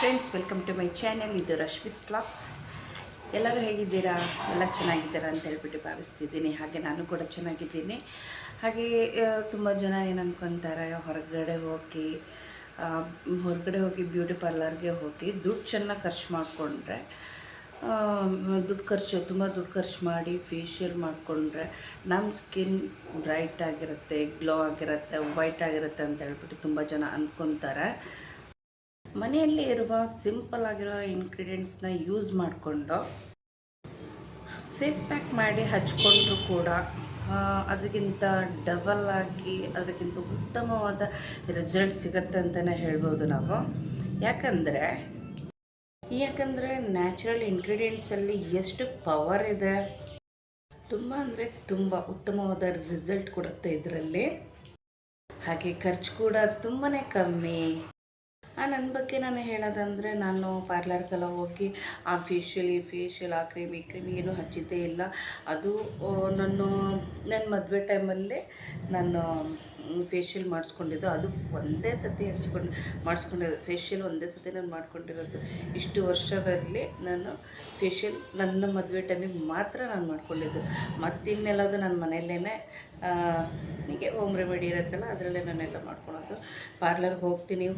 Friends, welcome to my channel. ಇದು Rashmi's vlogs. ಎಲ್ಲರೂ ಹೇಗಿದ್ದೀರಾ? ಎಲ್ಲ ಚೆನ್ನಾಗಿದ್ದೀರಾ ಅಂತ ಹೇಳ್ಬಿಟ್ಟು ಭಾವಿಸ್ತಿದ್ದೀನಿ. ಹಾಗೆ ನಾನು ಕೂಡ ಚೆನ್ನಾಗಿದ್ದೀನಿ. ಹಾಗೆ ತುಂಬ ಜನ ಏನು ಅಂದ್ಕೊತಾರೆ, ಹೊರಗಡೆ ಹೋಗಿ ಬ್ಯೂಟಿ ಪಾರ್ಲರ್ಗೆ ಹೋಗಿ ದುಡ್ಡು ಚೆನ್ನಾಗಿ ಖರ್ಚು ಮಾಡಿಕೊಂಡ್ರೆ, ತುಂಬ ದುಡ್ಡು ಖರ್ಚು ಮಾಡಿ ಫೇಶಿಯಲ್ ಮಾಡಿಕೊಂಡ್ರೆ ನಮ್ಮ ಸ್ಕಿನ್ ಬ್ರೈಟ್ ಆಗಿರುತ್ತೆ, ಗ್ಲೋ ಆಗಿರುತ್ತೆ, ವೈಟ್ ಆಗಿರುತ್ತೆ ಅಂತ ಹೇಳ್ಬಿಟ್ಟು ತುಂಬ ಜನ ಅಂದ್ಕೊತಾರೆ. ಮನೆಯಲ್ಲಿ ಇರುವ ಸಿಂಪಲ್ ಆಗಿರೋ ಇಂಗ್ರೀಡಿಯೆಂಟ್ಸ್ನ ಯೂಸ್ ಮಾಡಿಕೊಂಡು ಫೇಸ್ ಪ್ಯಾಕ್ ಮಾಡಿ ಹಚ್ಕೊಂಡ್ರೂ ಕೂಡ ಅದಕ್ಕಿಂತ ಡಬಲ್ ಆಗಿ, ಅದಕ್ಕಿಂತ ಉತ್ತಮವಾದ ರಿಸಲ್ಟ್ ಸಿಗುತ್ತೆ ಅಂತಲೇ ಹೇಳ್ಬೋದು ನಾವು. ಯಾಕಂದರೆ ನ್ಯಾಚುರಲ್ ಇಂಗ್ರೀಡಿಯೆಂಟ್ಸಲ್ಲಿ ಎಷ್ಟು ಪವರ್ ಇದೆ, ತುಂಬ ಅಂದರೆ ತುಂಬ ಉತ್ತಮವಾದ ರಿಸಲ್ಟ್ ಕೊಡುತ್ತೆ ಇದರಲ್ಲಿ. ಹಾಗೆ ಖರ್ಚು ಕೂಡ ತುಂಬಾ ಕಮ್ಮಿ. ನನ್ನ ಬಗ್ಗೆ ನಾನು ಹೇಳೋದಂದರೆ, ನಾನು ಪಾರ್ಲರ್ಗೆಲ್ಲ ಹೋಗಿ ಆ ಫೇಶಿಯಲ್ ಆ ಕ್ರೀಮ್ ಈ ಕ್ರೀಮ್ ಏನೂ ಹಚ್ಚಿದ್ದೇ ಇಲ್ಲ. ಅದು ನನ್ನ ಮದುವೆ ಟೈಮಲ್ಲೇ ನಾನು ಫೇಶಿಯಲ್ ಮಾಡಿಸ್ಕೊಂಡಿದ್ದು. ಅದು ಒಂದೇ ಸತಿ ಮಾಡಿಸ್ಕೊಂಡಿದ್ದು ಫೇಶಿಯಲ್ ಒಂದೇ ಸತಿ ನಾನು ಮಾಡ್ಕೊಂಡಿರೋದು. ಇಷ್ಟು ವರ್ಷದಲ್ಲಿ ನಾನು ಫೇಶಿಯಲ್ ನನ್ನ ಮದುವೆ ಟೈಮಿಗೆ ಮಾತ್ರ ನಾನು ಮಾಡ್ಕೊಂಡಿದ್ದು. ಮತ್ತಿನ್ನೆಲ್ಲದು ನನ್ನ ಮನೆಯಲ್ಲೇ ಹೀಗೆ ಹೋಮ್ ರೆಮಿಡಿ ಇರುತ್ತಲ್ಲ, ಅದರಲ್ಲೇ ನಾನೆಲ್ಲ ಮಾಡ್ಕೊಳೋದು. ಪಾರ್ಲರ್ಗೆ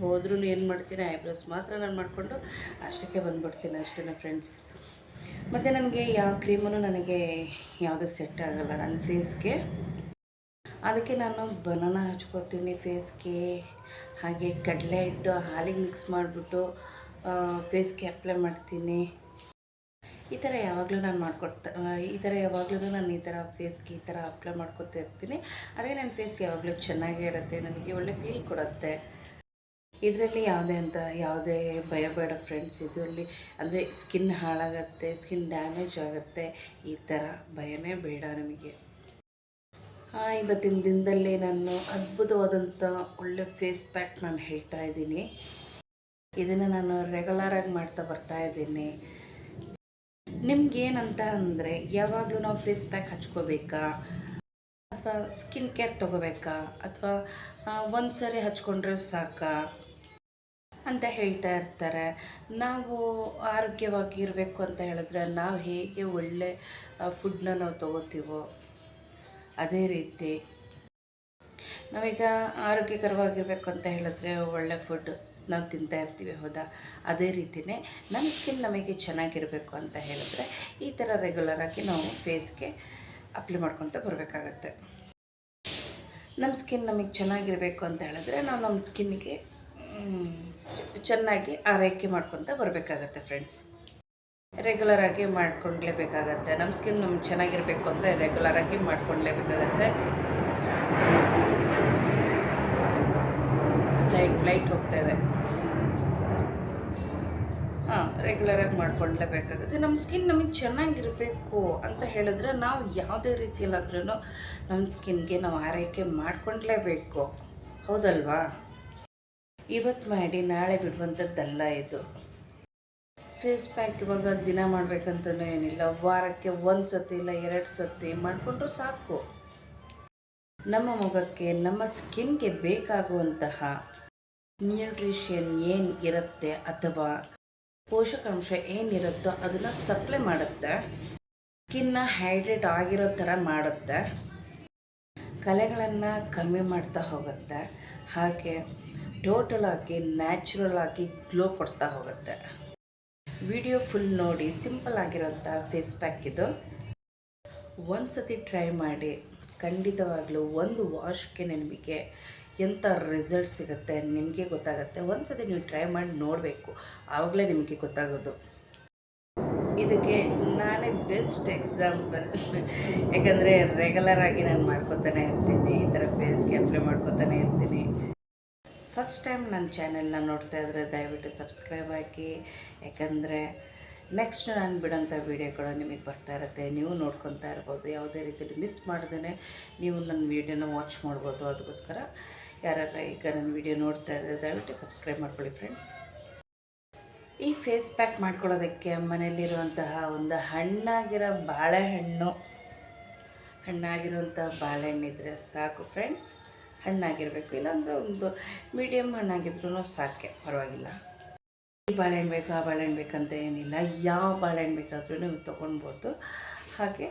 ಹೋದ್ರೂ ಏನು ಮಾಡ್ತೀನಿ, ಐಬ್ರೋಸ್ ಮಾತ್ರ ನಾನು ಮಾಡಿಕೊಂಡು ಅಷ್ಟಕ್ಕೆ ಬಂದುಬಿಡ್ತೀನಿ ಅಷ್ಟೇ ಫ್ರೆಂಡ್ಸ್. ಮತ್ತು ನನಗೆ ಯಾವ ಕ್ರೀಮೂ ನನಗೆ ಯಾವುದು ಸೆಟ್ ಆಗೋಲ್ಲ ನನ್ನ ಫೇಸ್ಗೆ. ಅದಕ್ಕೆ ನಾನು ಬನಾನಾ ಹಚ್ಕೋತೀನಿ ಫೇಸ್ಗೆ. ಹಾಗೆ ಕಡಲೆ ಹಿಟ್ಟು ಹಾಲಿಗೆ ಮಿಕ್ಸ್ ಮಾಡಿಬಿಟ್ಟು ಫೇಸ್ಗೆ ಅಪ್ಲೈ ಮಾಡ್ತೀನಿ. ಈ ಥರ ಯಾವಾಗಲೂ ನಾನು ಈ ಥರ ಫೇಸ್ಗೆ ಈ ಥರ ಅಪ್ಲೈ ಮಾಡ್ಕೊತಾ ಇರ್ತೀನಿ. ಅದೇ ನನ್ನ ಫೇಸ್ ಯಾವಾಗಲೂ ಚೆನ್ನಾಗೇ ಇರುತ್ತೆ, ನನಗೆ ಒಳ್ಳೆ ಫೀಲ್ ಕೊಡುತ್ತೆ. ಇದರಲ್ಲಿ ಯಾವುದೇ ಭಯ ಬೇಡ ಫ್ರೆಂಡ್ಸ್. ಇದರಲ್ಲಿ ಅಂದರೆ ಸ್ಕಿನ್ ಹಾಳಾಗತ್ತೆ, ಸ್ಕಿನ್ ಡ್ಯಾಮೇಜ್ ಆಗುತ್ತೆ, ಈ ಥರ ಭಯನೇ ಬೇಡ ನಮಗೆ. ಇವತ್ತಿನ ದಿನದಲ್ಲಿ ನಾನು ಅದ್ಭುತವಾದಂಥ ಒಳ್ಳೆ ಫೇಸ್ ಪ್ಯಾಕ್ ನಾನು ಹೇಳ್ತಾ ಇದ್ದೀನಿ. ಇದನ್ನು ನಾನು ರೆಗ್ಯುಲರಾಗಿ ಮಾಡ್ತಾ ಬರ್ತಾಯಿದ್ದೀನಿ. ನಿಮ್ಗೇನಂತ ಅಂದರೆ, ಯಾವಾಗಲೂ ನಾವು ಫೇಸ್ ಪ್ಯಾಕ್ ಹಚ್ಕೋಬೇಕಾ ಅಥವಾ ಸ್ಕಿನ್ ಕೇರ್ ತೊಗೋಬೇಕಾ ಅಥವಾ ಒಂದು ಸರಿ ಹಚ್ಕೊಂಡ್ರೆ ಸಾಕಾ ಅಂತ ಹೇಳ್ತಾ ಇರ್ತಾರೆ. ನಾವು ಆರೋಗ್ಯವಾಗಿರಬೇಕು ಅಂತ ಹೇಳಿದ್ರೆ ನಾವು ಹೇಗೆ ಒಳ್ಳೆ ಫುಡ್ನ ನಾವು ತೊಗೋತೀವೋ ಅದೇ ರೀತಿ ನಾವೀಗ ಆರೋಗ್ಯಕರವಾಗಿರಬೇಕು ಅಂತ ಹೇಳಿದ್ರೆ ಒಳ್ಳೆ ಫುಡ್ ನಾವು ತಿಂತಾ ಇರ್ತೀವಿ, ಹೌದಾ? ಅದೇ ರೀತಿಯೇ ನಮ್ಮ ಸ್ಕಿನ್ ನಮಗೆ ಚೆನ್ನಾಗಿರಬೇಕು ಅಂತ ಹೇಳಿದ್ರೆ ಈ ಥರ ರೆಗ್ಯುಲರಾಗಿ ನಾವು ಫೇಸ್ಗೆ ಅಪ್ಲೈ ಮಾಡ್ಕೊತ ಬರಬೇಕಾಗತ್ತೆ. ನಮ್ಮ ಸ್ಕಿನ್ ನಮಗೆ ಚೆನ್ನಾಗಿರಬೇಕು ಅಂತ ಹೇಳಿದ್ರೆ ನಾವು ನಮ್ಮ ಸ್ಕಿನ್ನಿಗೆ ಚೆನ್ನಾಗಿ ಆರೈಕೆ ಮಾಡ್ಕೊತ ಬರಬೇಕಾಗತ್ತೆ ಫ್ರೆಂಡ್ಸ್. ರೆಗ್ಯುಲರಾಗಿ ಮಾಡ್ಕೊಳ್ಲೇಬೇಕಾಗತ್ತೆ. ನಮ್ಮ ಸ್ಕಿನ್ ನಮ್ಗೆ ಚೆನ್ನಾಗಿರಬೇಕು ಅಂದರೆ ರೆಗ್ಯುಲರಾಗಿ ಮಾಡ್ಕೊಳ್ಲೇಬೇಕಾಗತ್ತೆ. ಫ್ಲೈಟ್ ಹೋಗ್ತಾ ಇದೆ. ರೆಗ್ಯುಲರಾಗಿ ಮಾಡ್ಕೊಳ್ಲೇಬೇಕಾಗುತ್ತೆ. ನಮ್ಮ ಸ್ಕಿನ್ ನಮಗೆ ಚೆನ್ನಾಗಿರಬೇಕು ಅಂತ ಹೇಳಿದ್ರೆ ನಾವು ಯಾವುದೇ ರೀತಿಯಲ್ಲಾದ್ರೂ ನಮ್ಮ ಸ್ಕಿನ್ಗೆ ನಾವು ಆರೈಕೆ ಮಾಡ್ಕೊಳ್ಲೇಬೇಕು, ಹೌದಲ್ವಾ? ಇವತ್ತು ಮಾಡಿ ನಾಳೆ ಬಿಡುವಂಥದ್ದಲ್ಲ ಇದು. ಫೇಸ್ ಪ್ಯಾಕ್ ಇವಾಗ ದಿನ ಮಾಡಬೇಕಂತಲೂ ಏನಿಲ್ಲ, ವಾರಕ್ಕೆ 1 ಸತಿ ಇಲ್ಲ 2 ಸತಿ ಮಾಡಿಕೊಂಡ್ರೂ ಸಾಕು. ನಮ್ಮ ಮುಖಕ್ಕೆ, ನಮ್ಮ ಸ್ಕಿನ್ಗೆ ಬೇಕಾಗುವಂತಹ ನ್ಯೂಟ್ರಿಷನ್ ಏನು ಇರುತ್ತೆ ಅಥವಾ ಪೋಷಕಾಂಶ ಏನಿರುತ್ತೋ ಅದನ್ನು ಸಪ್ಲೈ ಮಾಡುತ್ತೆ. ಸ್ಕಿನ್ನ ಹೈಡ್ರೇಟ್ ಆಗಿರೋ ಥರ ಮಾಡುತ್ತೆ, ಕಲೆಗಳನ್ನು ಕಮ್ಮಿ ಮಾಡ್ತಾ ಹೋಗುತ್ತೆ. ಹಾಗೆ ಟೋಟಲ್ ಆಗಿ ನ್ಯಾಚುರಲ್ ಆಗಿ ಗ್ಲೋ ಕೊಡ್ತಾ ಹೋಗುತ್ತೆ. ವಿಡಿಯೋ ಫುಲ್ ನೋಡಿ. ಸಿಂಪಲ್ ಆಗಿರೋಂಥ ಫೇಸ್ ಪ್ಯಾಕ್ ಇದು. ಒಂದು ಸತಿ ಟ್ರೈ ಮಾಡಿ, ಖಂಡಿತವಾಗ್ಲೂ ಒಂದು ವಾಶ್ಗೆ ನಿಮಗೆ ಎಂಥ ರಿಸಲ್ಟ್ ಸಿಗುತ್ತೆ ನಿಮಗೆ ಗೊತ್ತಾಗುತ್ತೆ. ಒಂದು ಸತಿ ನೀವು ಟ್ರೈ ಮಾಡಿ ನೋಡಬೇಕು, ಆವಾಗಲೇ ನಿಮಗೆ ಗೊತ್ತಾಗೋದು. ಇದಕ್ಕೆ ನಾನೇ ಬೆಸ್ಟ್ ಎಕ್ಸಾಂಪಲ್. ಯಾಕಂದರೆ ರೆಗ್ಯುಲರಾಗಿ ನಾನು ಮಾಡ್ಕೊತಾನೆ ಇರ್ತೀನಿ, ಈ ಥರ ಫೇಸ್ಗೆ ಅಪ್ಲೈ ಮಾಡ್ಕೊತಾನೆ ಇರ್ತೀನಿ. ಫಸ್ಟ್ ಟೈಮ್ ನನ್ನ ಚಾನೆಲ್ನ ನೋಡ್ತಾ ಇದ್ದರೆ ದಯವಿಟ್ಟು ಸಬ್ಸ್ಕ್ರೈಬ್ ಆಗಿ. ಯಾಕಂದರೆ ನೆಕ್ಸ್ಟ್ ನಾನು ಬಿಡೋಂಥ ವೀಡಿಯೋಗಳು ನಿಮಗೆ ಬರ್ತಾ ಇರುತ್ತೆ, ನೀವು ನೋಡ್ಕೊತಾ ಇರ್ಬೋದು. ಯಾವುದೇ ರೀತಿಯಲ್ಲಿ ಮಿಸ್ ಮಾಡ್ದೇ ನೀವು ನನ್ನ ವೀಡಿಯೋನ ವಾಚ್ ಮಾಡ್ಬೋದು. ಅದಕ್ಕೋಸ್ಕರ ಯಾರ್ಯಾರು ಈಗ ನನ್ನ ವೀಡಿಯೋ ನೋಡ್ತಾ ಇದ್ದರೆ ದಯವಿಟ್ಟು ಸಬ್ಸ್ಕ್ರೈಬ್ ಮಾಡ್ಕೊಳ್ಳಿ ಫ್ರೆಂಡ್ಸ್. ಈ ಫೇಸ್ ಪ್ಯಾಕ್ ಮಾಡ್ಕೊಳ್ಳೋದಕ್ಕೆ ಮನೆಯಲ್ಲಿರುವಂತಹ ಒಂದು ಹಣ್ಣಾಗಿರುವಂಥ ಬಾಳೆಹಣ್ಣಿದ್ರೆ ಸಾಕು ಫ್ರೆಂಡ್ಸ್. ಹಣ್ಣಾಗಿರಬೇಕು, ಇಲ್ಲಾಂದರೆ ಒಂದು ಮೀಡಿಯಮ್ ಹಣ್ಣಾಗಿದ್ರೂ ಸಾಕೆ, ಪರವಾಗಿಲ್ಲ. ಈ ಬಾಳೆಹಣ್ಣು ಬೇಕು ಆ ಬಾಳೆಹಣ್ಣು ಬೇಕಂತ ಏನಿಲ್ಲ, ಯಾವ ಬಾಳೆಹಣ್ಣು ಬೇಕಾದ್ರೂ ನೀವು ತೊಗೊಳ್ಬೋದು. ಹಾಗೆ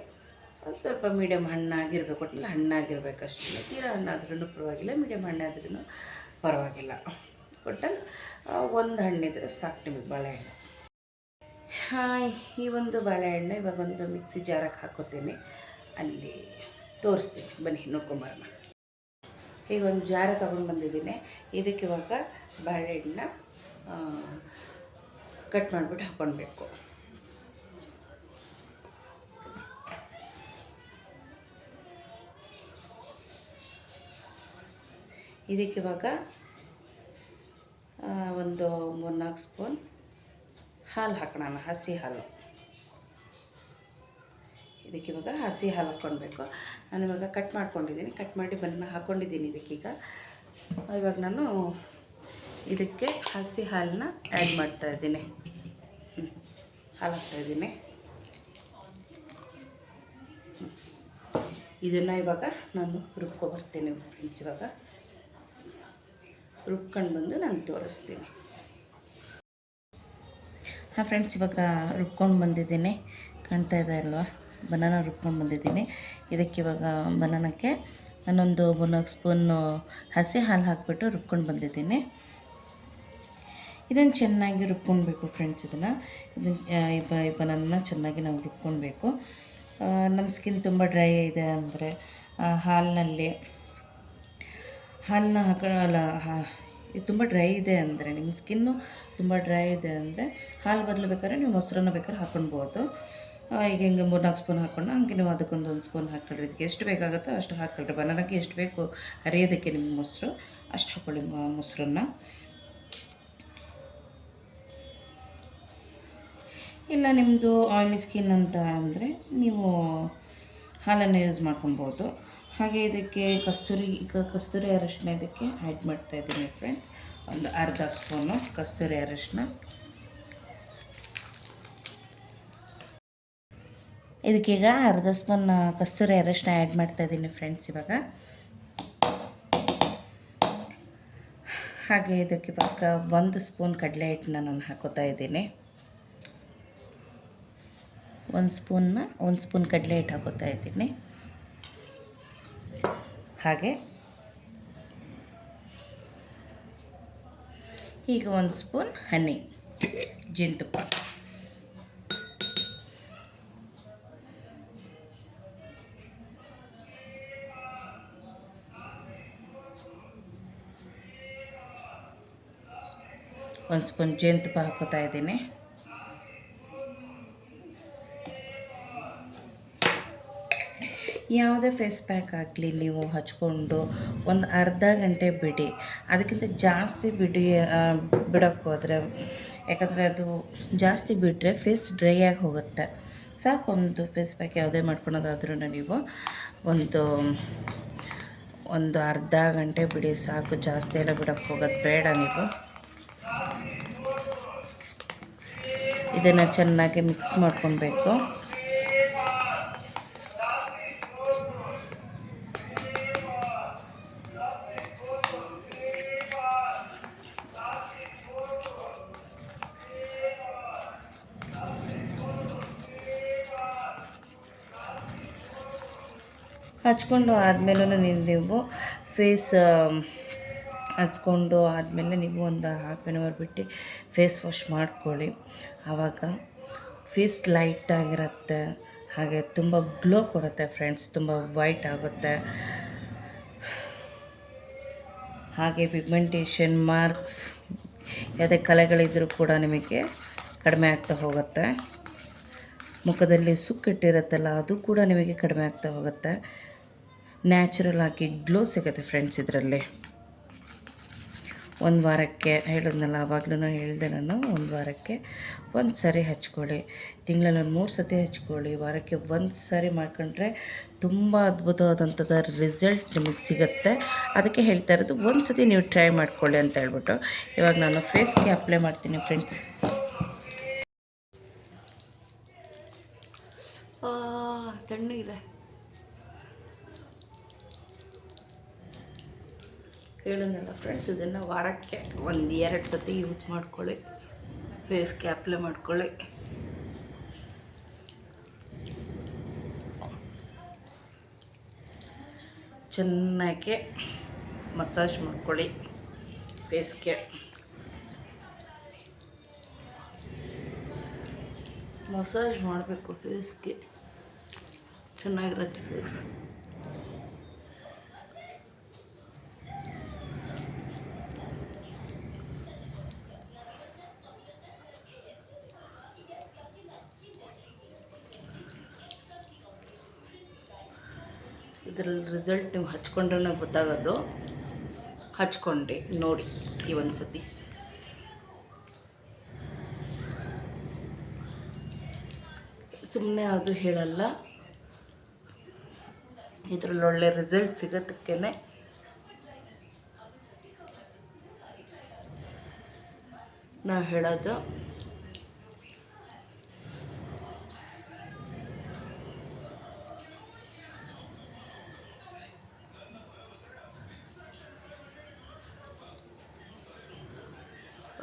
ಸ್ವಲ್ಪ ಮೀಡಿಯಮ್ ಹಣ್ಣಾಗಿರ್ಬೇಕು, ಒಟ್ಟಿನಲ್ಲಿ ಹಣ್ಣಾಗಿರ್ಬೇಕು ಅಷ್ಟೇ. ತೀರಾ ಹಣ್ಣಾದ್ರೂ ಪರವಾಗಿಲ್ಲ, ಮೀಡಿಯಮ್ ಹಣ್ಣಾದ್ರೂ ಪರವಾಗಿಲ್ಲ. ಒಟ್ಟಲ್ಲಿ ಒಂದು ಹಣ್ಣಿದ್ರೆ ಸಾಕು ನಿಮಗೆ ಬಾಳೆಹಣ್ಣು. ಈ ಒಂದು ಬಾಳೆಹಣ್ಣು ಇವಾಗ ಒಂದು ಮಿಕ್ಸಿ ಜಾರಕ್ಕೆ ಹಾಕೋತೀನಿ, ಅಲ್ಲಿ ತೋರಿಸ್ತೀನಿ ಬನ್ನಿ ನೋಡ್ಕೊಂಬರೋಣ. ಈಗ ಒಂದು ಜಾರ ತೊಗೊಂಡು ಬಂದಿದ್ದೀನಿ. ಇದಕ್ಕೆ ಇವಾಗ ಬಾಳೆಹಣ್ಣನ್ನ ಕಟ್ ಮಾಡಿಬಿಟ್ಟು ಹಾಕ್ಕೊಳ್ಬೇಕು. ಇದಕ್ಕೆ ಇವಾಗ ಒಂದು 3-4 ಸ್ಪೂನ್ ಹಾಲು ಹಾಕೋಣ, ಹಸಿ ಹಾಲು. ಇದಕ್ಕೆ ಇವಾಗ ಹಸಿ ಹಾಲು ಹಾಕ್ಕೊಳ್ಬೇಕು. ನಾನು ಇವಾಗ ಕಟ್ ಮಾಡ್ಕೊಂಡಿದ್ದೀನಿ, ಕಟ್ ಮಾಡಿ ಬನ್ನ ಹಾಕ್ಕೊಂಡಿದ್ದೀನಿ ಇದಕ್ಕೀಗ. ಇವಾಗ ನಾನು ಇದಕ್ಕೆ ಹಸಿ ಹಾಲನ್ನ ಆ್ಯಡ್ ಮಾಡ್ತಾಯಿದ್ದೀನಿ. ಹಾಲು ಹಾಕ್ತಾಯಿದ್ದೀನಿ. ಇದನ್ನು ಇವಾಗ ನಾನು ರುಬ್ಕೊಬರ್ತೀನಿ ಫ್ರೆಂಡ್ಸ್. ಇವಾಗ ರುಬ್ಕೊಂಡು ಬಂದು ನಾನು ತೋರಿಸ್ತೀನಿ. ಹಾಂ ಫ್ರೆಂಡ್ಸ್, ಇವಾಗ ರುಬ್ಕೊಂಡು ಬಂದಿದ್ದೀನಿ, ಕಾಣ್ತಾ ಇದೆ ಅಲ್ವಾ? ಬನಾನ ರುಬ್ಕೊಂಡು ಬಂದಿದ್ದೀನಿ. ಇದಕ್ಕೆ ಇವಾಗ ಬನಾನಕ್ಕೆ ನಾನೊಂದು 3-4 ಸ್ಪೂನು ಹಸಿ ಹಾಲು ಹಾಕಿಬಿಟ್ಟು ರುಬ್ಕೊಂಡು ಬಂದಿದ್ದೀನಿ. ಇದನ್ನು ಚೆನ್ನಾಗಿ ರುಬ್ಕೊಳ್ಬೇಕು ಫ್ರೆಂಡ್ಸ್. ಈ ಬನಾನ ಚೆನ್ನಾಗಿ ನಾವು ರುಬ್ಕೊಳ್ಬೇಕು. ನಮ್ಮ ಸ್ಕಿನ್ ತುಂಬ ಡ್ರೈ ಇದೆ ಅಂದರೆ ಹಾಲನ್ನ ಹಾಕೋಲ್ಲ. ಇದು ತುಂಬ ಡ್ರೈ ಇದೆ ಅಂದರೆ, ನಿಮ್ಮ ಸ್ಕಿನ್ನು ತುಂಬ ಡ್ರೈ ಇದೆ ಅಂದರೆ ಹಾಲು ಬದಲು ಬೇಕಾದ್ರೆ ನೀವು ಮೊಸರನ್ನ ಬೇಕಾದ್ರೆ ಹಾಕ್ಕೊಳ್ಬೋದು. ಈಗ ಹಿಂಗೆ 3-4 ಸ್ಪೂನ್ ಹಾಕ್ಕೊಂಡು ಹಂಗೆ ನೀವು ಅದಕ್ಕೊಂದು 1 ಸ್ಪೂನ್ ಹಾಕ್ಕೊಳ್ರಿ. ಇದಕ್ಕೆ ಎಷ್ಟು ಬೇಕಾಗುತ್ತೋ ಅಷ್ಟು ಹಾಕ್ಕೊಳ್ರಿ. ಬನಾನಕ್ಕೆ ಎಷ್ಟು ಬೇಕು ಅರಿಯೋದಕ್ಕೆ ನಿಮ್ಗೆ ಮೊಸರು, ಅಷ್ಟು ಹಾಕ್ಕೊಳ್ಳಿ ಮೊಸರನ್ನ. ಇಲ್ಲ ನಿಮ್ಮದು ಆಯಿಲಿ ಸ್ಕಿನ್ ಅಂತ ಅಂದರೆ ನೀವು ಹಾಲನ್ನು ಯೂಸ್ ಮಾಡ್ಕೊಬೋದು. ಹಾಗೆ ಇದಕ್ಕೆ ಕಸ್ತೂರಿ ಅರಶಿನ ಇದಕ್ಕೆ ಆ್ಯಡ್ ಮಾಡ್ತಾಯಿದ್ದೀನಿ ಫ್ರೆಂಡ್ಸ್. ಒಂದು ಅರ್ಧ ಸ್ಪೂನು ಕಸ್ತೂರಿ ಅರಶಿನ. ಇದಕ್ಕೀಗ ಅರ್ಧ ಸ್ಪೂನ್ ಕಸ್ತೂರಿ ಅರಶಿನ ಆ್ಯಡ್ ಮಾಡ್ತಾಯಿದ್ದೀನಿ ಫ್ರೆಂಡ್ಸ್ ಇವಾಗ. ಹಾಗೆ ಇದಕ್ಕೆ ಇವಾಗ 1 ಸ್ಪೂನ್ ಕಡಲೆ ಹಿಟ್ಟನ್ನ ನಾನು ಹಾಕೋತಾ ಇದ್ದೀನಿ. 1 ಸ್ಪೂನ್ ಕಡಲೆ ಹಿಟ್ಟು ಹಾಕೋತಾ ಇದ್ದೀನಿ. ಹಾಗೆ ಈಗ 1 ಸ್ಪೂನ್ ಹನಿ, ಜೇನುತುಪ್ಪ. ಒಂದು ಸ್ಪೂನ್ ಜೇನುತುಪ್ಪ ಹಾಕೋತಾ ಇದ್ದೀನಿ. ಯಾವುದೇ ಫೇಸ್ ಪ್ಯಾಕ್ ಆಗಲಿ ನೀವು ಹಚ್ಕೊಂಡು ಒಂದು ಅರ್ಧ ಗಂಟೆ ಬಿಡಿ. ಅದಕ್ಕಿಂತ ಜಾಸ್ತಿ ಬಿಡೋಕ್ಕೆ ಹೋದರೆ, ಯಾಕಂದರೆ ಅದು ಜಾಸ್ತಿ ಬಿಟ್ಟರೆ ಫೇಸ್ ಡ್ರೈ ಆಗಿ ಹೋಗುತ್ತೆ. ಸಾಕು, ಒಂದು ಫೇಸ್ ಪ್ಯಾಕ್ ಯಾವುದೇ ಮಾಡ್ಕೊಳೋದಾದ್ರೂ ನೀವು ಒಂದು ಅರ್ಧ ಗಂಟೆ ಬಿಡಿ ಸಾಕು. ಜಾಸ್ತಿ ಎಲ್ಲ ಬಿಡೋಕ್ಕೆ ಹೋಗೋದು ಬೇಡ. ನೀವು ಇದನ್ನು ಚೆನ್ನಾಗಿ ಮಿಕ್ಸ್ ಮಾಡ್ಕೊಳ್ಬೇಕು. ಹಚ್ಕೊಂಡು ಆದಮೇಲೂ ನೀವು ಫೇಸ್ ಹಚ್ಕೊಂಡು ಆದಮೇಲೆ ನೀವು ಒಂದು ಹಾಫ್ ಆನ್ ಅವರ್ ಬಿಟ್ಟು ಫೇಸ್ ವಾಶ್ ಮಾಡ್ಕೊಳ್ಳಿ. ಆವಾಗ ಫೇಸ್ ಲೈಟಾಗಿರುತ್ತೆ, ಹಾಗೆ ತುಂಬ ಗ್ಲೋ ಕೊಡುತ್ತೆ ಫ್ರೆಂಡ್ಸ್, ತುಂಬ ವೈಟ್ ಆಗುತ್ತೆ. ಹಾಗೆ ಪಿಗ್ಮೆಂಟೇಷನ್, ಮಾರ್ಕ್ಸ್, ಯಾವುದೇ ಕಲೆಗಳಿದ್ದರೂ ಕೂಡ ನಿಮಗೆ ಕಡಿಮೆ ಆಗ್ತಾ ಹೋಗುತ್ತೆ. ಮುಖದಲ್ಲಿ ಸುಕ್ಕಿಟ್ಟಿರುತ್ತಲ್ಲ ಅದು ಕೂಡ ನಿಮಗೆ ಕಡಿಮೆ ಆಗ್ತಾ ಹೋಗುತ್ತೆ. ನ್ಯಾಚುರಲ್ ಆಗಿ ಗ್ಲೋ ಸಿಗುತ್ತೆ ಫ್ರೆಂಡ್ಸ್ ಇದರಲ್ಲಿ. ಒಂದು ವಾರಕ್ಕೆ ಹೇಳಿದ್ನಲ್ಲ, ಆವಾಗಲೂ ಹೇಳಿದೆ ನಾನು, ಒಂದು ವಾರಕ್ಕೆ 1 ಸರಿ ಹಚ್ಕೊಳ್ಳಿ. ತಿಂಗಳಲ್ಲಿ 3 ಸತಿ ಹಚ್ಕೊಳ್ಳಿ. ವಾರಕ್ಕೆ 1 ಸರಿ ಮಾಡ್ಕೊಂಡ್ರೆ ತುಂಬ ಅದ್ಭುತವಾದಂಥದ್ದು ರಿಸಲ್ಟ್ ನಿಮಗೆ ಸಿಗುತ್ತೆ. ಅದಕ್ಕೆ ಹೇಳ್ತಾ ಇರೋದು 1 ಸತಿ ನೀವು ಟ್ರೈ ಮಾಡ್ಕೊಳ್ಳಿ ಅಂತ ಹೇಳ್ಬಿಟ್ಟು. ಇವಾಗ ನಾನು ಫೇಸ್ಗೆ ಅಪ್ಲೈ ಮಾಡ್ತೀನಿ ಫ್ರೆಂಡ್ಸ್. ತಣ್ಣಗಿದೆ. ಹೇಳಿದ್ನಲ್ಲ ಫ್ರೆಂಡ್ಸ್, ಇದನ್ನು ವಾರಕ್ಕೆ 1-2 ಸತಿ ಯೂಸ್ ಮಾಡ್ಕೊಳ್ಳಿ. ಫೇಸ್ಗೆ ಅಪ್ಲೈ ಮಾಡ್ಕೊಳ್ಳಿ. ಚೆನ್ನಾಗಿ ಮಸಾಜ್ ಮಾಡ್ಕೊಳ್ಳಿ ಫೇಸ್ಗೆ. ಮಸಾಜ್ ಮಾಡಬೇಕು ಫೇಸ್ಗೆ, ಚೆನ್ನಾಗಿರುತ್ತೆ ಫೇಸ್. ಇದರಲ್ಲಿ ರಿಸಲ್ಟ್ ನೀವು ಹಚ್ಕೊಂಡ್ರೆ ಗೊತ್ತಾಗೋದು. ಹಚ್ಕೊಂಡೆ ನೋಡಿ ಈ ಒಂದು ಸತಿ. ಸುಮ್ಮನೆ ಅದು ಹೇಳಲ್ಲ, ಇದರಲ್ಲಿ ಒಳ್ಳೆ ರಿಸಲ್ಟ್ ಸಿಗೋದಕ್ಕೇ ನಾವು ಹೇಳೋದು.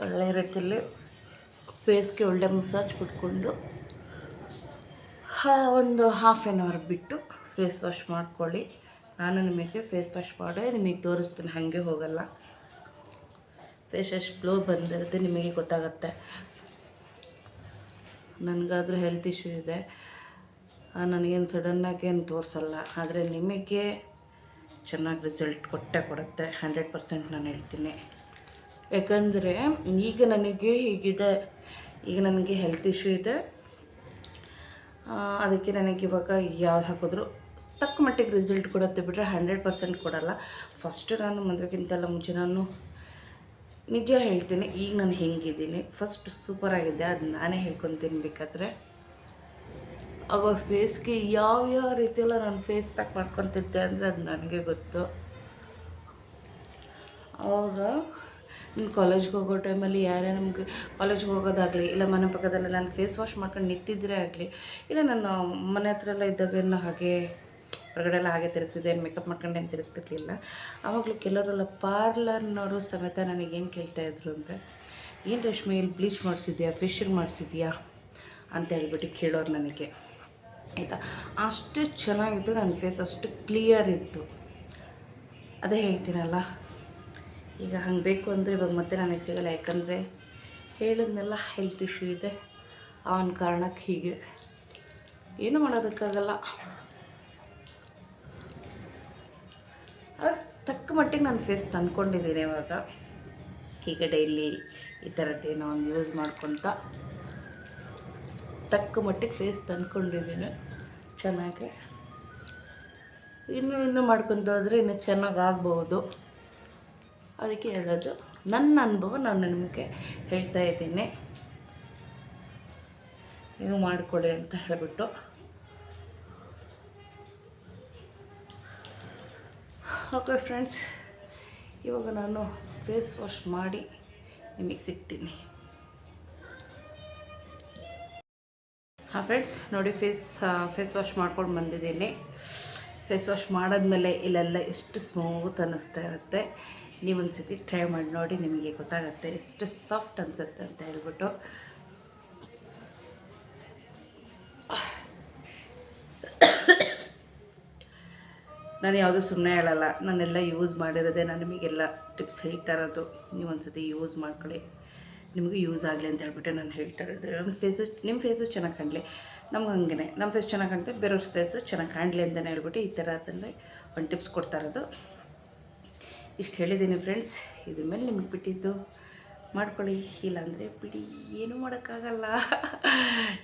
ಒಳ್ಳೆ ರೀತಿಯಲ್ಲಿ ಫೇಸ್ಗೆ ಒಳ್ಳೆ ಮಸಾಜ್ ಕೊಟ್ಕೊಂಡು ಒಂದು ಹಾಫ್ ಆನ್ ಅವರ್ ಬಿಟ್ಟು ಫೇಸ್ ವಾಶ್ ಮಾಡ್ಕೊಳ್ಳಿ. ನಾನು ನಿಮಗೆ ಫೇಸ್ ವಾಶ್ ಮಾಡಿ ನಿಮಗೆ ತೋರಿಸ್ತೀನಿ, ಹಾಗೆ ಹೋಗಲ್ಲ. ಫೇಸ್ ಎಷ್ಟು ಗ್ಲೋ ಬಂದಿರುತ್ತೆ ನಿಮಗೆ ಗೊತ್ತಾಗುತ್ತೆ. ನನಗಾದರೂ ಹೆಲ್ತ್ ಇಶ್ಯೂ ಇದೆ, ನನಗೇನು ಸಡನ್ನಾಗಿ ಏನು ತೋರಿಸಲ್ಲ, ಆದರೆ ನಿಮಗೆ ಚೆನ್ನಾಗಿ ರಿಸಲ್ಟ್ ಕೊಡುತ್ತೆ 100% ನಾನು ಹೇಳ್ತೀನಿ. ಯಾಕಂದರೆ ಈಗ ನನಗೆ ಹೀಗಿದೆ, ಈಗ ನನಗೆ ಹೆಲ್ತ್ ಇಶ್ಯೂ ಇದೆ, ಅದಕ್ಕೆ ನನಗೆ ಇವಾಗ ಯಾವ್ದು ಹಾಕಿದ್ರು ತಕ್ಕ ಮಟ್ಟಿಗೆ ರಿಸಲ್ಟ್ ಕೊಡುತ್ತೆ ಬಿಟ್ಟರೆ 100% ಕೊಡಲ್ಲ. ಫಸ್ಟು ನಾನು ಮದುವೆಗಿಂತೆಲ್ಲ ಮುಂಚೆ ನಾನು ನಿಜ ಹೇಳ್ತೀನಿ, ಈಗ ನಾನು ಹೆಂಗಿದ್ದೀನಿ, ಫಸ್ಟ್ ಸೂಪರಾಗಿದ್ದೆ, ಅದು ನಾನೇ ಹೇಳ್ಕೊತೀನಿ ಬೇಕಾದರೆ. ಆಗ ಫೇಸ್ಗೆ ಯಾವ ರೀತಿಯೆಲ್ಲ ನಾನು ಫೇಸ್ ಪ್ಯಾಕ್ ಮಾಡ್ಕೊತಿದ್ದೆ ಅಂದರೆ ಅದು ನನಗೆ ಗೊತ್ತು. ಆವಾಗ ಕಾಲೇಜ್ಗೆ ಹೋಗೋ ಟೈಮಲ್ಲಿ ಯಾರೇ ನಮಗೆ ಕಾಲೇಜ್ಗೆ ಹೋಗೋದಾಗಲಿ, ಇಲ್ಲ ಮನೆ ಪಕ್ಕದಲ್ಲೇ ನಾನು ಫೇಸ್ ವಾಶ್ ಮಾಡ್ಕೊಂಡು ನಿಂತಿದ್ರೆ ಆಗಲಿ, ಇಲ್ಲ ನಾನು ಮನೆ ಹತ್ರ ಎಲ್ಲ ಇದ್ದಾಗೆಲ್ಲ ಹಾಗೆ ಹೊರಗಡೆ ಎಲ್ಲ ಹಾಗೆ ತಿರುಗ್ತಿದ್ದೆ, ಏನು ಮೇಕಪ್ ಮಾಡ್ಕೊಂಡು ಏನು ತಿರುಗ್ತಿರ್ಲಿಲ್ಲ. ಆವಾಗಲೂ ಕೆಲವರೆಲ್ಲ ಪಾರ್ಲರ್ನವರು ಸಮೇತ ನನಗೇನು ಕೇಳ್ತಾಯಿದ್ರು ಅಂದರೆ, ಏನು ರೇಷ್ಮೆ ಇಲ್ಲಿ ಬ್ಲೀಚ್ ಮಾಡಿಸಿದ್ಯಾ, ಫೇಶಿಯಲ್ ಮಾಡಿಸಿದ್ಯಾ ಅಂತ ಹೇಳ್ಬಿಟ್ಟು ಕೇಳೋರು ನನಗೆ, ಆಯಿತಾ. ಅಷ್ಟು ಚೆನ್ನಾಗಿತ್ತು ನನ್ನ ಫೇಸ್, ಅಷ್ಟು ಕ್ಲಿಯರ್ ಇತ್ತು. ಅದೇ ಹೇಳ್ತೀನಲ್ಲ, ಈಗ ಹಂಗೆ ಬೇಕು ಅಂದರೆ ಇವಾಗ ಮತ್ತೆ ನನಗೆ ಸಿಗಲ್ಲ. ಯಾಕಂದರೆ ಹೇಳಿದ್ನೆಲ್ಲ ಹೆಲ್ತ್ ಇಶ್ಯೂ ಇದೆ, ಅವನ ಕಾರಣಕ್ಕೆ ಹೀಗೆ ಏನು ಮಾಡೋದಕ್ಕಾಗಲ್ಲ. ಅದು ತಕ್ಕ ಮಟ್ಟಿಗೆ ನಾನು ಫೇಸ್ ತಂದ್ಕೊಂಡಿದ್ದೀನಿ ಇವಾಗ. ಈಗ ಡೈಲಿ ಈ ಥರದ್ದೇನೋ ಒಂದು ಯೂಸ್ ಮಾಡ್ಕೊತ ತಕ್ಕ ಮಟ್ಟಿಗೆ ಫೇಸ್ ತಂದ್ಕೊಂಡಿದ್ದೀನಿ ಚೆನ್ನಾಗಿ. ಇನ್ನೂ ಮಾಡ್ಕೊತ ಹೋದರೆ ಇನ್ನೂ ಚೆನ್ನಾಗಿ ಆಗ್ಬೋದು. ಅದಕ್ಕೆ ಹೇಳೋದು, ನನ್ನ ಅನುಭವ ನಾನು ನಿಮಗೆ ಹೇಳ್ತಾ ಇದ್ದೀನಿ, ನೀವು ಮಾಡಿಕೊಡಿ ಅಂತ ಹೇಳಿಬಿಟ್ಟು. ಓಕೆ ಫ್ರೆಂಡ್ಸ್, ಇವಾಗ ನಾನು ಫೇಸ್ ವಾಶ್ ಮಾಡಿ ನಿಮಗೆ ಸಿಗ್ತೀನಿ. ಫ್ರೆಂಡ್ಸ್ ನೋಡಿ, ಫೇಸ್ ವಾಶ್ ಮಾಡ್ಕೊಂಡು ಬಂದಿದ್ದೀನಿ. ಫೇಸ್ ವಾಶ್ ಮಾಡಾದ್ಮೇಲೆ ಇಲ್ಲೆಲ್ಲ ಎಷ್ಟು ಸ್ಮೂತ್ ಅನ್ನಿಸ್ತಾ ಇರುತ್ತೆ. ನೀವೊಂದು ಸತಿ ಟ್ರೈ ಮಾಡಿ ನೋಡಿ, ನಿಮಗೆ ಗೊತ್ತಾಗುತ್ತೆ ಎಷ್ಟು ಸಾಫ್ಟ್ ಅನಿಸುತ್ತೆ ಅಂತ ಹೇಳ್ಬಿಟ್ಟು. ನಾನು ಯಾವುದೂ ಸುಮ್ಮನೆ ಹೇಳಲ್ಲ, ನಾನೆಲ್ಲ ಯೂಸ್ ಮಾಡಿರೋದೆ, ನಾನು ನಿಮಗೆಲ್ಲ ಟಿಪ್ಸ್ ಹೇಳ್ತಾ ಇರೋದು. ನೀವೊಂದು ಸತಿ ಯೂಸ್ ಮಾಡ್ಕೊಳ್ಳಿ, ನಿಮಗೂ ಯೂಸ್ ಆಗಲಿ ಅಂತ ಹೇಳ್ಬಿಟ್ಟು ನಾನು ಹೇಳ್ತಾ ಇರೋದು. ನಿಮ್ಮ ಫೇಸಸ್ ಚೆನ್ನಾಗಿ ಕಾಣಲಿ, ನಮ್ಗೆ ಹಂಗೆ ನಮ್ಮ ಫೇಸ್ ಚೆನ್ನಾಗಿ ಕಾಣುತ್ತೆ, ಬೇರೆಯವ್ರ ಫೇಸು ಚೆನ್ನಾಗಿ ಕಾಣಲಿ ಅಂತಲೇ ಹೇಳ್ಬಿಟ್ಟು ಈ ಥರ ಅದನ್ನು ಒಂದು ಟಿಪ್ಸ್ ಕೊಡ್ತಾ ಇರೋದು. ಇಷ್ಟು ಹೇಳಿದ್ದೀನಿ ಫ್ರೆಂಡ್ಸ್. ಇದ್ರ ಮೇಲೆ ನಿಮಗೆ ಬಿಟ್ಟಿದ್ದು, ಮಾಡ್ಕೊಳ್ಳಿ, ಇಲ್ಲಾಂದರೆ ಬಿಡಿ, ಏನೂ ಮಾಡೋಕ್ಕಾಗಲ್ಲ.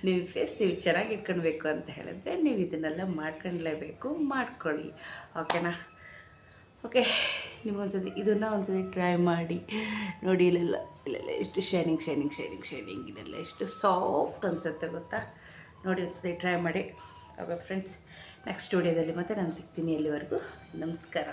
ನೀವು ಫೇಸ್ ನೀವು ಚೆನ್ನಾಗಿ ಇಟ್ಕೊಳ್ಬೇಕು ಅಂತ ಹೇಳಿದ್ರೆ ನೀವು ಇದನ್ನೆಲ್ಲ ಮಾಡ್ಕೊಳ್ಳೇಬೇಕು, ಮಾಡ್ಕೊಳ್ಳಿ, ಓಕೆನಾ. ಓಕೆ, ನಿಮಗೊಂದ್ಸತಿ ಇದನ್ನು ಒಂದ್ಸತಿ ಟ್ರೈ ಮಾಡಿ ನೋಡಿ. ಇಲ್ಲೆಲ್ಲ ಎಷ್ಟು ಶೈನಿಂಗ್ ಇದೆಲ್ಲ ಎಷ್ಟು ಸಾಫ್ಟ್ ಅನಿಸುತ್ತೆ ಗೊತ್ತಾ. ನೋಡಿ ಒಂದ್ಸತಿ ಟ್ರೈ ಮಾಡಿ. ಓಕೆ ಫ್ರೆಂಡ್ಸ್, ನೆಕ್ಸ್ಟ್ ವಿಡಿಯೋದಲ್ಲಿ ಮತ್ತೆ ನಾನು ಸಿಗ್ತೀನಿ. ಅಲ್ಲಿವರೆಗೂ ನಮಸ್ಕಾರ.